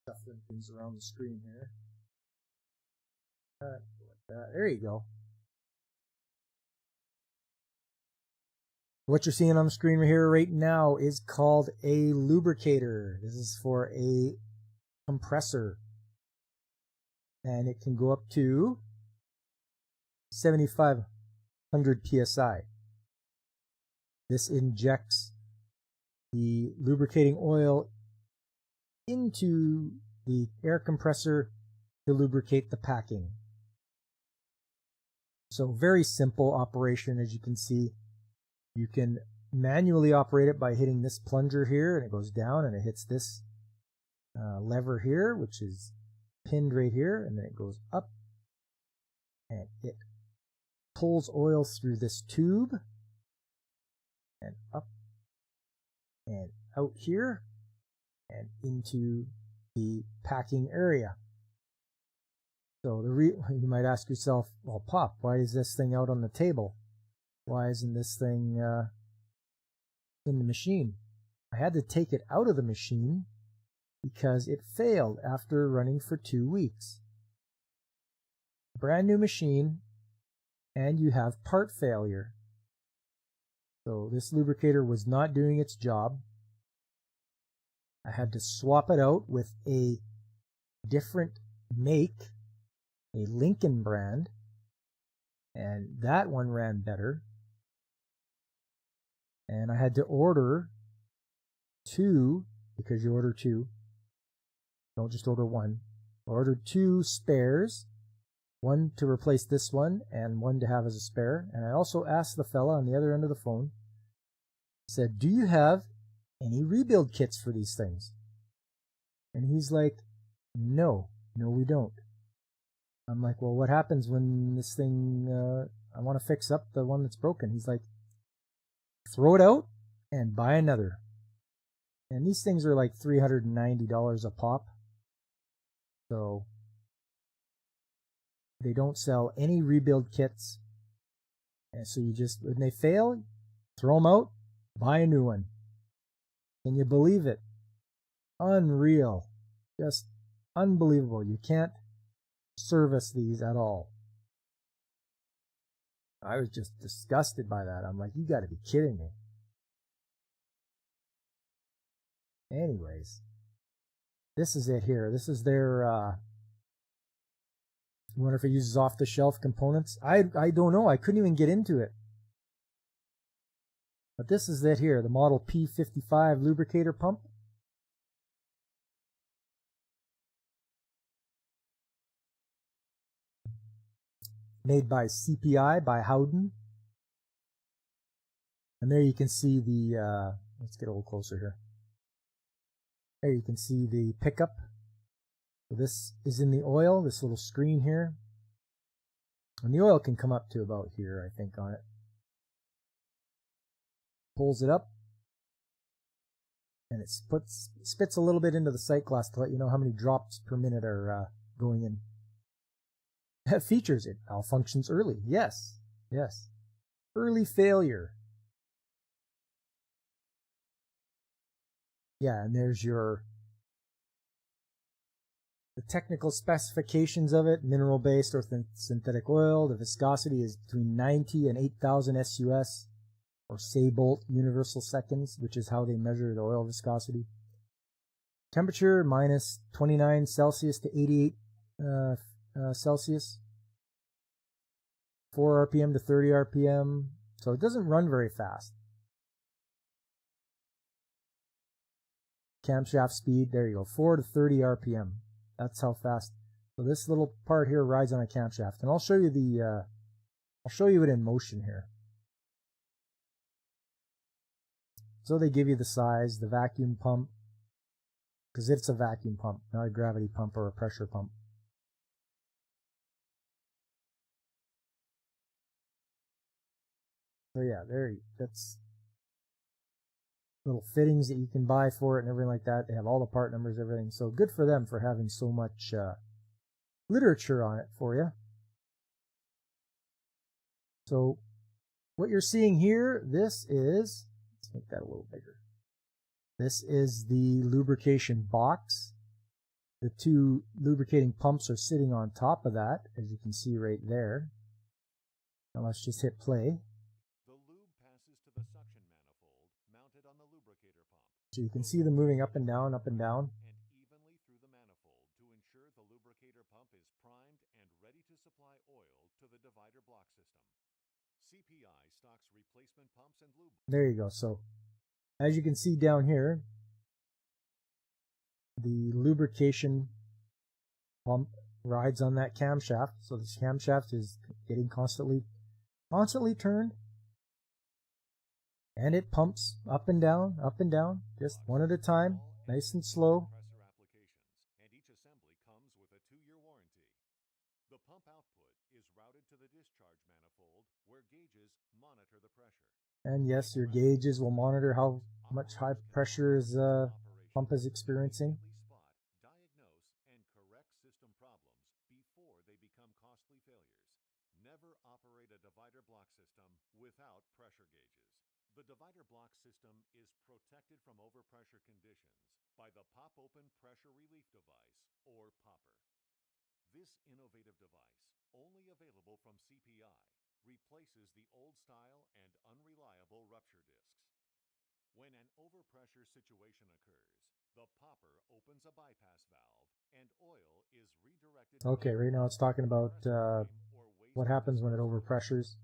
shuffling things around the screen here. Like that. There you go. What you're seeing on the screen here right now is called a lubricator. This is for a compressor. And it can go up to 7,500 psi. This injects the lubricating oil into the air compressor to lubricate the packing. So very simple operation, as you can see. You can manually operate it by hitting this plunger here, and it goes down, and it hits this lever here, which is pinned right here, and then it goes up, and it pulls oil through this tube, and up, and out here, and into the packing area. So you might ask yourself, well, Pop, why is this thing out on the table? Why isn't this thing in the machine? I had to take it out of the machine because it failed after running for 2 weeks. Brand new machine, and you have part failure. So this lubricator was not doing its job. I had to swap it out with a different make, a Lincoln brand, and that one ran better. And I had to order 2, because you order 2. Don't just order 1. I ordered 2 spares, 1 to replace this one and 1 to have as a spare. And I also asked the fella on the other end of the phone, said, do you have any rebuild kits for these things? And he's like, no, we don't. I'm like, well, what happens when this thing, I want to fix up the one that's broken? He's like, throw it out and buy another. And these things are like $390 a pop. So they don't sell any rebuild kits. And so you just, when they fail, throw them out, buy a new one. Can you believe it? Unreal. Just unbelievable. You can't service these at all. I was just disgusted by that. I'm like, you gotta be kidding me. Anyways, this is it here. This is their, I wonder if it uses off-the-shelf components. I don't know. I couldn't even get into it. But this is it here, the Model P55 lubricator pump. Made by CPI, by Howden. And there you can see the, let's get a little closer here. There you can see the pickup. So this is in the oil, this little screen here. And the oil can come up to about here, I think, on it. Pulls it up. And it spits a little bit into the sight glass to let you know how many drops per minute are going in. That features it malfunctions early. Yes. Early failure. Yeah, and there's the technical specifications of it. Mineral based or synthetic oil. The viscosity is between 90 and 8,000 SUS, or Seybolt universal seconds, which is how they measure the oil viscosity. Temperature minus 29 Celsius to 88 Celsius. 4 RPM to 30 RPM. So it doesn't run very fast. Camshaft speed, there you go, 4 to 30 RPM. That's how fast. So this little part here rides on a camshaft, and I'll show you it in motion here. So they give you the size, the vacuum pump, because it's a vacuum pump, not a gravity pump or a pressure pump. So yeah, that's little fittings that you can buy for it and everything like that. They have all the part numbers, everything. So good for them for having so much literature on it for you. So what you're seeing here, this is, let's make that a little bigger. This is the lubrication box. The two lubricating pumps are sitting on top of that, as you can see right there. Now let's just hit play. The lube passes to the suction manifold mounted on the lubricator pump. So you can see them moving up and down, and evenly through the manifold to ensure the lubricator pump is primed and ready to supply oil to the divider block system. CPI stocks replacement pumps and lube. There you go. So as you can see down here, the lubrication pump rides on that camshaft. So this camshaft is getting constantly turned, and it pumps up and down, just one at a time, nice and slow. Compressor applications, and each assembly comes with a 2-year warranty. The pump output is routed to the discharge manifold where gauges monitor the pressure. And yes, your gauges will monitor how much high pressure is pump is experiencing. Spot, diagnose, and correct system problems before they become costly failures. Never operate a divider block system without pressure gauges. The divider block system is protected from overpressure conditions by the Pop-Open Pressure Relief Device, or POPR. This innovative device, only available from CPI, replaces the old-style and unreliable rupture discs. When an overpressure situation occurs, the popper opens a bypass valve and oil is redirected. Okay, right now it's talking about what happens when it overpressures.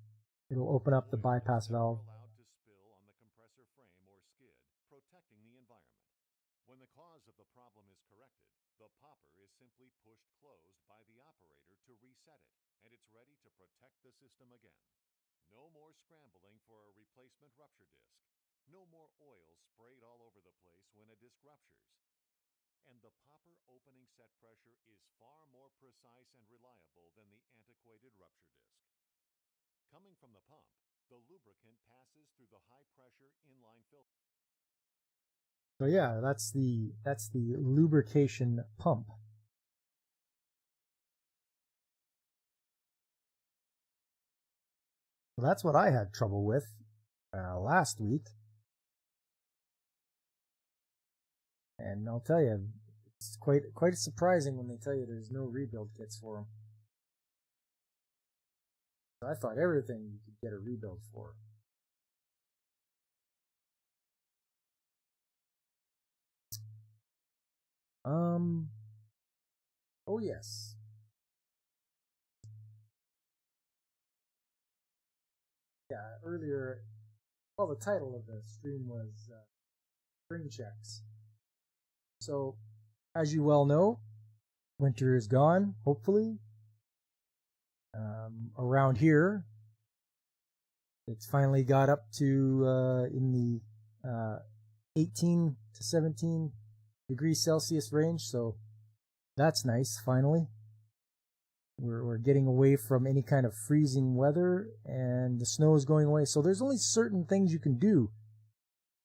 It'll open up the bypass valve. Allowed to spill on the compressor frame or skid, protecting the environment. When the cause of the problem is corrected, the popper is simply pushed closed by the operator to reset it, and it's ready to protect the system again. No more scrambling for a replacement rupture disc. No more oil sprayed all over the place when a disc ruptures. And the popper opening set pressure is far more precise and reliable than the antiquated rupture disc. Coming from the pump, the lubricant passes through the high-pressure inline filter. So yeah, that's the lubrication pump. Well, that's what I had trouble with last week. And I'll tell you, it's quite surprising when they tell you there's no rebuild kits for them. I thought everything you could get a rebuild for. Oh yes. Yeah, earlier, well, the title of the stream was spring checks. So, as you well know, winter is gone, hopefully. Around here, it's finally got up to in the 18 to 17 degrees Celsius range, so that's nice, finally. We're getting away from any kind of freezing weather, and the snow is going away. So there's only certain things you can do.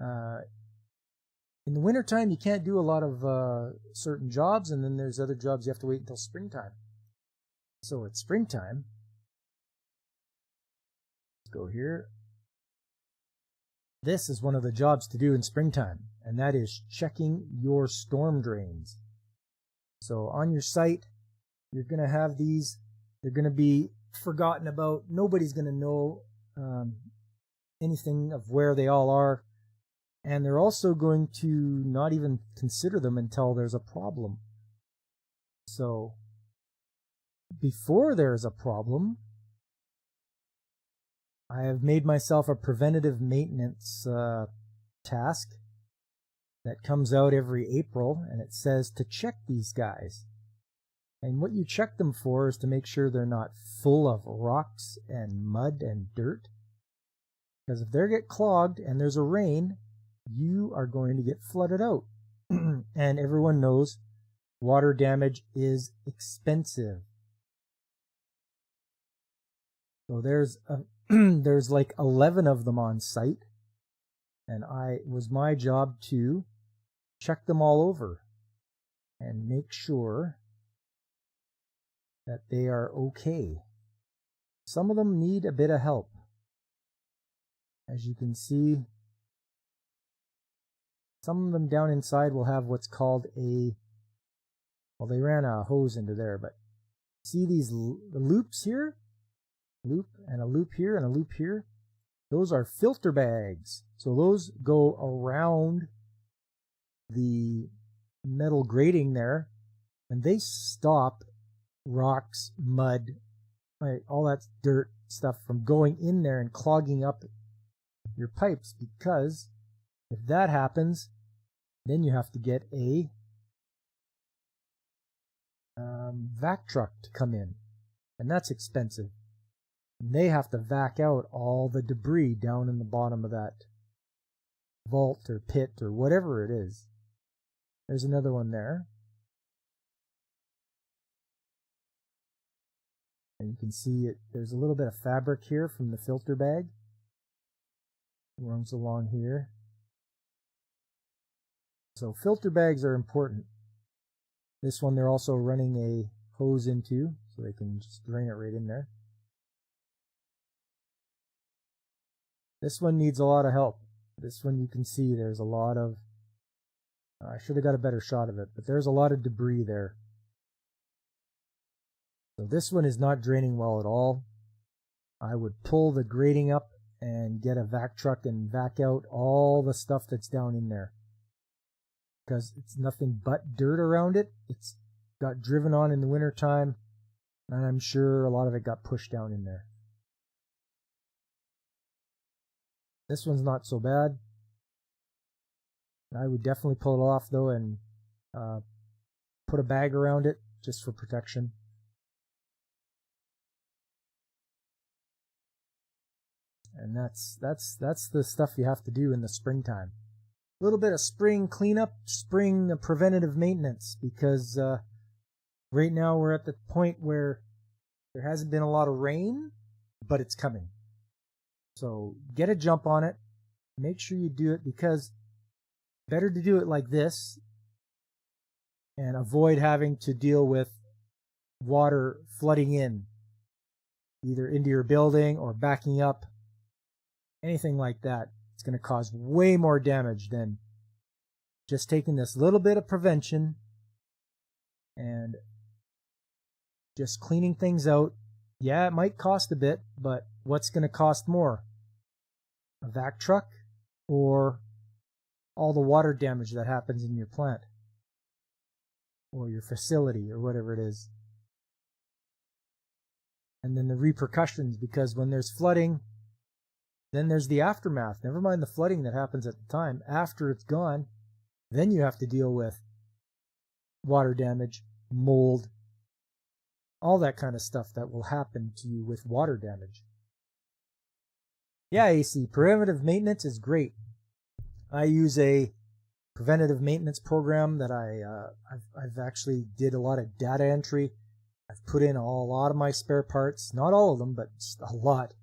In the wintertime, you can't do a lot of certain jobs, and then there's other jobs you have to wait until springtime. So it's springtime. Let's go here. This is one of the jobs to do in springtime, and that is checking your storm drains. So on your site, you're going to have these. They're going to be forgotten about. Nobody's going to know anything of where they all are. And they're also going to not even consider them until there's a problem. So before there's a problem, I have made myself a preventative maintenance task that comes out every April, and it says to check these guys. And what you check them for is to make sure they're not full of rocks and mud and dirt. Because if they get clogged and there's a rain, you are going to get flooded out. And everyone knows water damage is expensive. So there's there's like 11 of them on site, and it was my job to check them all over and make sure that they are okay. Some of them need a bit of help. As you can see, some of them down inside will have what's called well, they ran a hose into there, but see these loops here? Loop and a loop here and a loop here. Those are filter bags. So those go around the metal grating there, and they stop rocks, mud, all that dirt stuff from going in there and clogging up your pipes, because if that happens, then you have to get a vac truck to come in, and that's expensive. And they have to vac out all the debris down in the bottom of that vault or pit or whatever it is. There's another one there. And you can see there's a little bit of fabric here from the filter bag. It runs along here. So filter bags are important. This one they're also running a hose into, so they can just drain it right in there. This one needs a lot of help. This one you can see there's a lot of, I should have got a better shot of it, but there's a lot of debris there. So this one is not draining well at all. I would pull the grating up and get a vac truck and vac out all the stuff that's down in there, because it's nothing but dirt around it. It's got driven on in the winter time, and I'm sure a lot of it got pushed down in there. This one's not so bad. I would definitely pull it off though, and put a bag around it just for protection. And that's the stuff you have to do in the springtime. A little bit of spring cleanup, spring preventative maintenance, because right now we're at the point where there hasn't been a lot of rain, but it's coming. So get a jump on it. Make sure you do it, because better to do it like this and avoid having to deal with water flooding in, either into your building or backing up, anything like that. It's going to cause way more damage than just taking this little bit of prevention and just cleaning things out. Yeah, it might cost a bit, but what's going to cost more? A vac truck or all the water damage that happens in your plant or your facility or whatever it is? And then the repercussions, because when there's flooding, then there's the aftermath. Never mind the flooding that happens at the time. After it's gone, then you have to deal with water damage, mold, all that kind of stuff that will happen to you with water damage. Yeah, AC, preventative maintenance is great. I use a preventative maintenance program that I've actually did a lot of data entry. I've put in a lot of my spare parts, not all of them, but a lot,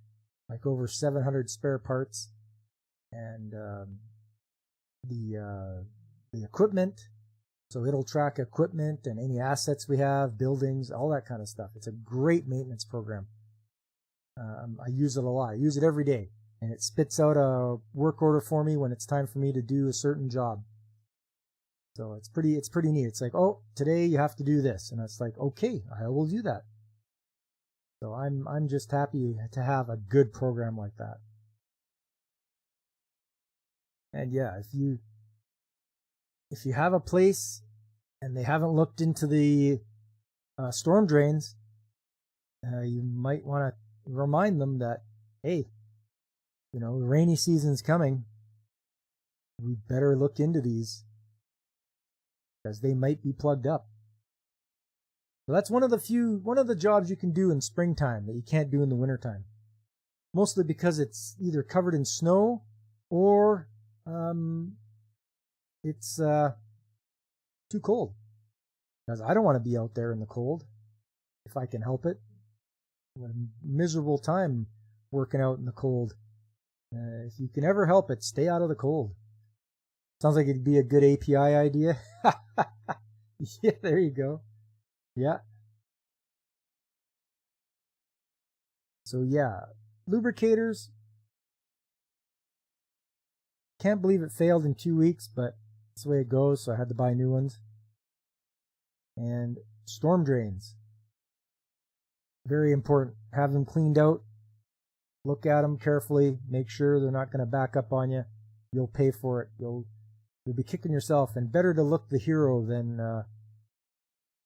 like over 700 spare parts, and the equipment. So it'll track equipment and any assets we have, buildings, all that kind of stuff. It's a great maintenance program. I use it a lot. I use it every day, and it spits out a work order for me when it's time for me to do a certain job. So it's pretty neat. It's like, oh, today you have to do this, and it's like, okay, I will do that. So I'm just happy to have a good program like that. And yeah, if you have a place and they haven't looked into the storm drains, you might want to remind them that, hey, the rainy season's coming. We better look into these, because they might be plugged up. So that's one of the jobs you can do in springtime that you can't do in the wintertime. Mostly because it's either covered in snow or it's too cold. Because I don't want to be out there in the cold if I can help it. What a miserable time working out in the cold. If you can ever help it, stay out of the cold. Sounds like it'd be a good API idea. Yeah, there you go. Yeah. So yeah, lubricators. Can't believe it failed in 2 weeks, but that's the way it goes, so I had to buy new ones. And storm drains. Very important. Have them cleaned out. Look at them carefully. Make sure they're not going to back up on you. You'll pay for it. You'll be kicking yourself. And better to look the hero than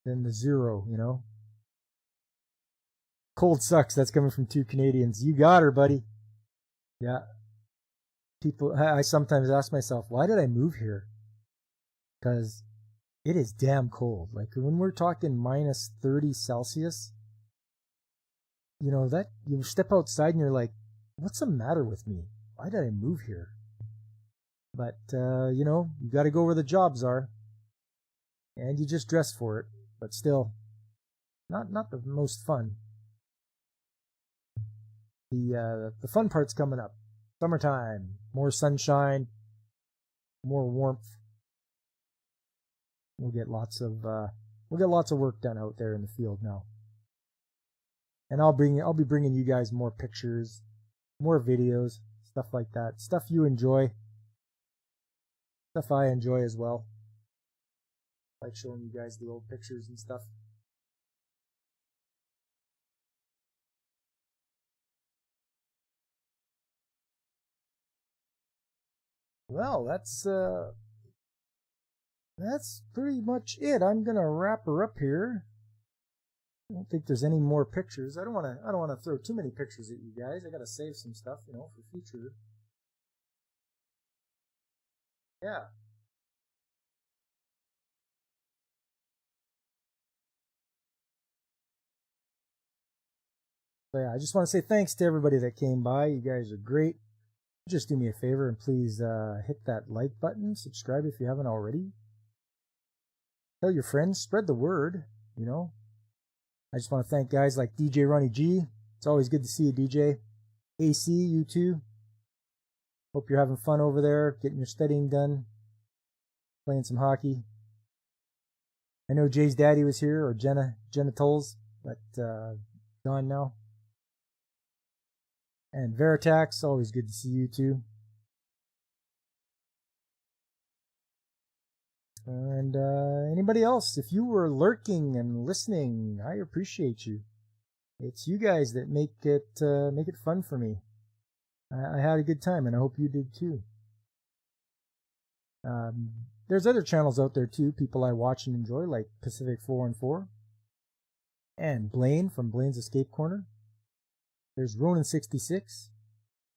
the zero, you know. Cold sucks. That's coming from 2 Canadians. You got her, buddy. Yeah. I sometimes ask myself, why did I move here? Because it is damn cold. Like when we're talking minus 30 Celsius, you know, that you step outside and you're like, what's the matter with me? Why did I move here? But, you know, you got to go where the jobs are. And you just dress for it. But still, not the most fun. The fun part's coming up. Summertime, more sunshine, more warmth. We'll get lots of work done out there in the field now. And I'll be bringing you guys more pictures, more videos, stuff like that. Stuff you enjoy. Stuff I enjoy as well. I like showing you guys the old pictures and stuff. Well, that's pretty much it. I'm gonna wrap her up here. I don't think there's any more pictures. I don't wanna throw too many pictures at you guys. I gotta save some stuff, you know, for future. Yeah. So yeah, I just want to say thanks to everybody that came by. You guys are great. Just do me a favor and please hit that like button. Subscribe if you haven't already. Tell your friends. Spread the word, you know. I just want to thank guys like DJ Ronnie G. It's always good to see you, DJ. AC, you too. Hope you're having fun over there, getting your studying done, playing some hockey. I know Jay's daddy was here, or Jenna Tolles, but gone now. And Veritax, always good to see you too. And anybody else, if you were lurking and listening, I appreciate you. It's you guys that make it fun for me. I had a good time, and I hope you did too. There's other channels out there too, people I watch and enjoy, like Pacific 414 and Blaine from Blaine's Escape Corner. There's Ronan66.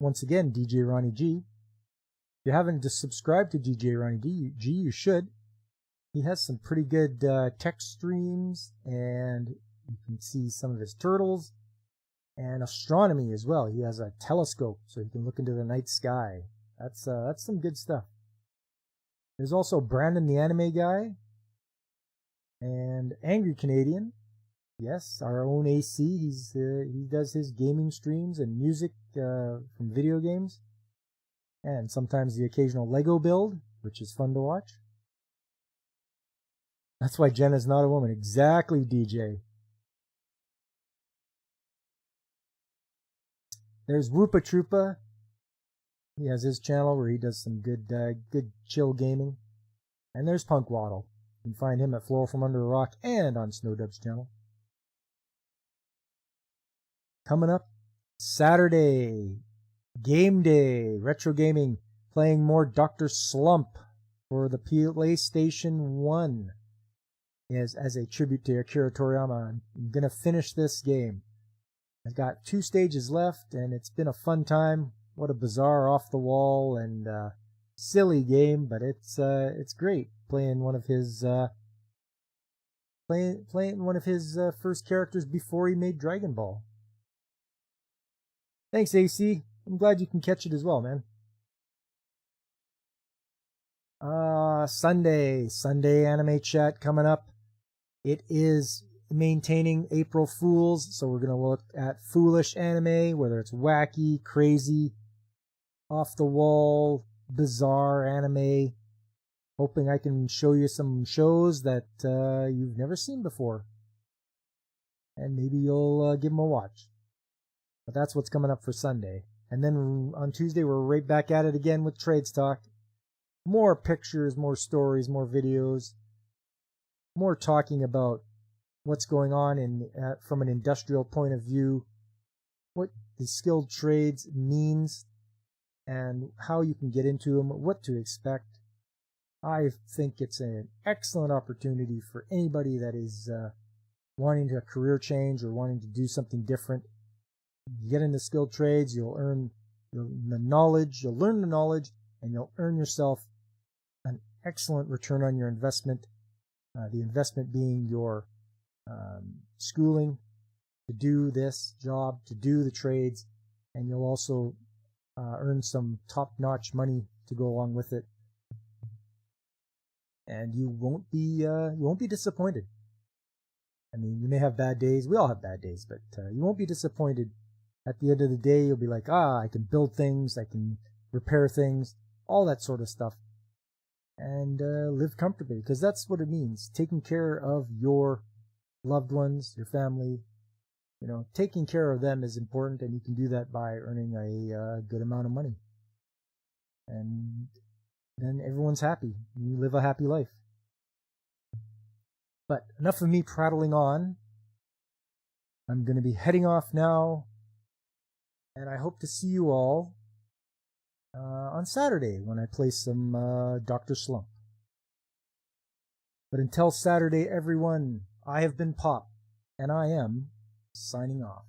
Once again, DJ Ronnie G. If you haven't subscribed to DJ Ronnie G, you should. He has some pretty good tech streams, and you can see some of his turtles and astronomy as well. He has a telescope, so you can look into the night sky. That's some good stuff. There's also Brandon the Anime Guy and Angry Canadian. Yes, our own AC. He does his gaming streams and music from video games, and sometimes the occasional Lego build, which is fun to watch. That's why Jenna's not a woman. Exactly, DJ. There's Woopa Troopa. He has his channel where he does some good chill gaming. And there's Punk Waddle. You can find him at Floral from Under a Rock and on Snowdub's channel. Coming up Saturday, game day, retro gaming, playing more Dr. Slump for the PlayStation 1 as a tribute to Akira Toriyama. I'm going to finish this game. I've got 2 stages left, and it's been a fun time. What a bizarre, off-the-wall, and silly game, but it's great playing one of his first characters before he made Dragon Ball. Thanks, AC. I'm glad you can catch it as well, man. Sunday anime chat coming up. It is maintaining April Fools, so we're going to look at foolish anime, whether it's wacky, crazy, off the wall, bizarre anime. Hoping I can show you some shows that you've never seen before. And maybe you'll give them a watch. But that's what's coming up for Sunday. And then on Tuesday, we're right back at it again with Trades Talk. More pictures, more stories, more videos. More talking about what's going on from an industrial point of view. What the skilled trades means. And how you can get into them. What to expect. I think it's an excellent opportunity for anybody that is wanting a career change or wanting to do something different. You get into skilled trades, you'll learn the knowledge, and you'll earn yourself an excellent return on your investment. The investment being your schooling to do this job, to do the trades, and you'll also earn some top-notch money to go along with it. And you won't be disappointed. I mean, you may have bad days. We all have bad days, but you won't be disappointed. At the end of the day, you'll be like, I can build things, I can repair things, all that sort of stuff, and live comfortably, because that's what it means. Taking care of your loved ones, your family, taking care of them is important, and you can do that by earning a good amount of money. And then everyone's happy. You live a happy life. But enough of me prattling on. I'm going to be heading off now. And I hope to see you all on Saturday when I play some Dr. Slump. But until Saturday, everyone, I have been Pop, and I am signing off.